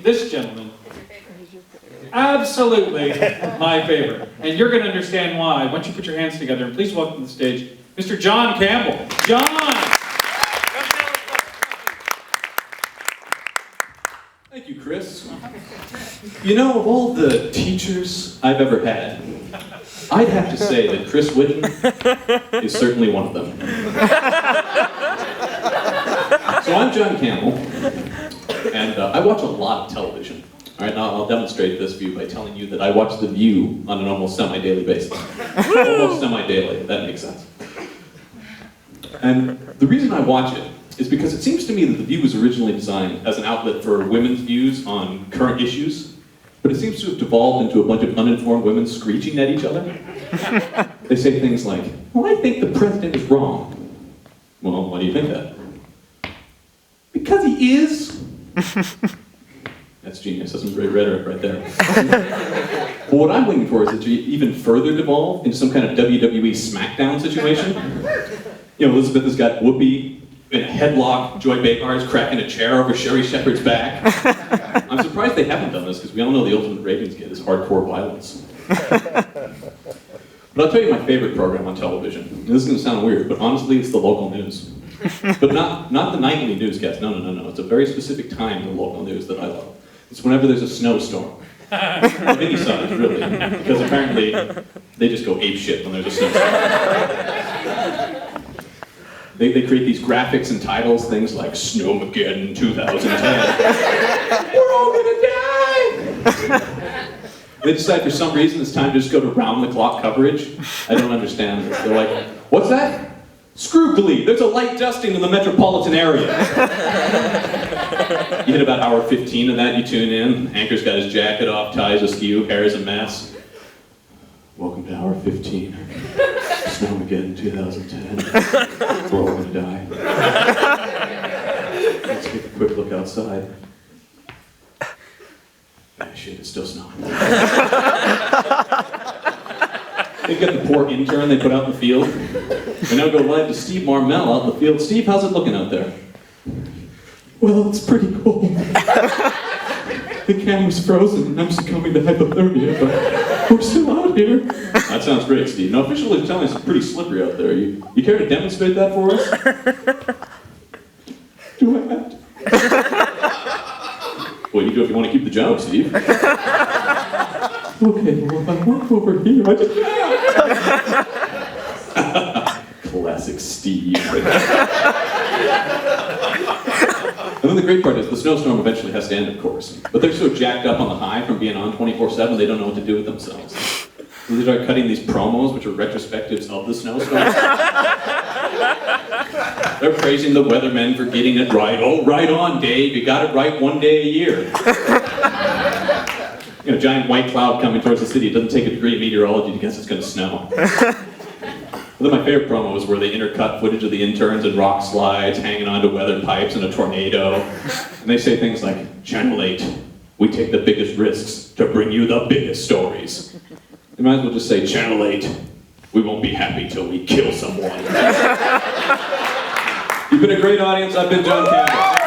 This gentleman, absolutely my favorite. And you're going to understand why. Why don't you put your hands together and please welcome to the stage Mr. John Campbell. John! Thank you, Chris. You know, of all the teachers I've ever had, I'd have to say that Chris Whitten is certainly one of them. So I'm John Campbell, and I watch a lot of television. All right, now I'll demonstrate this view by telling you that I watch The View on an almost semi-daily basis. Almost semi-daily, if that makes sense. And the reason I watch it is because it seems to me that The View was originally designed as an outlet for women's views on current issues, but it seems to have devolved into a bunch of uninformed women screeching at each other. They say things like, well, I think the president is wrong. Well, why do you think that? Because he is. That's genius. That's some great rhetoric right there. But what I'm waiting for is it to even further devolve into some kind of WWE SmackDown situation. You know, Elizabeth has got Whoopi in a headlock, Joy Behar is cracking a chair over Sherry Shepherd's back. I'm surprised they haven't done this, because we all know the ultimate ratings get is hardcore violence. But I'll tell you my favorite program on television. And this is going to sound weird, but honestly, it's the local news. But not the nightly newscast. No. It's a very specific time in the local news that I love. It's whenever there's a snowstorm. Of any size, really. Because apparently, they just go apeshit when there's a snowstorm. They create these graphics and titles, things like Snowmageddon 2010. We're all gonna die! They decide for some reason it's time to just go to round-the-clock coverage. I don't understand this. They're like, what's that? Screw Glee, there's a light dusting in the metropolitan area. You hit about hour 15 of that, you tune in. Anchor's got his jacket off, ties askew, hair is a mess. Welcome to hour 15. Snowmageddon 2010. We're all gonna die. Let's take a quick look outside. Ah, shit, it's still snowing. They've got the poor intern they put out in the field. We now go live to Steve Marmel out in the field. Steve, how's it looking out there? Well, it's pretty cold. The camera's frozen and I'm succumbing to hypothermia, but we're still out here. That sounds great, Steve. Now, officially telling us it's pretty slippery out there. You care to demonstrate that for us? Do I have to? Well, you do if you want to keep the job, Steve. Okay, well, if I walk over here, I just Classic Steve. And then the great part is the snowstorm eventually has to end, of course. But they're so jacked up on the high from being on 24/7, they don't know what to do with themselves. So they start cutting these promos, which are retrospectives of the snowstorm. They're praising the weathermen for getting it right. Oh, right on, Dave. You got it right one day a year. You know, giant white cloud coming towards the city. It doesn't take a degree of meteorology to guess it's going to snow. But then my favorite promo is where they intercut footage of the interns in rock slides, hanging onto weather pipes in a tornado. And they say things like, Channel 8, we take the biggest risks to bring you the biggest stories. You might as well just say, Channel 8, we won't be happy till we kill someone. You've been a great audience. I've been John Campbell.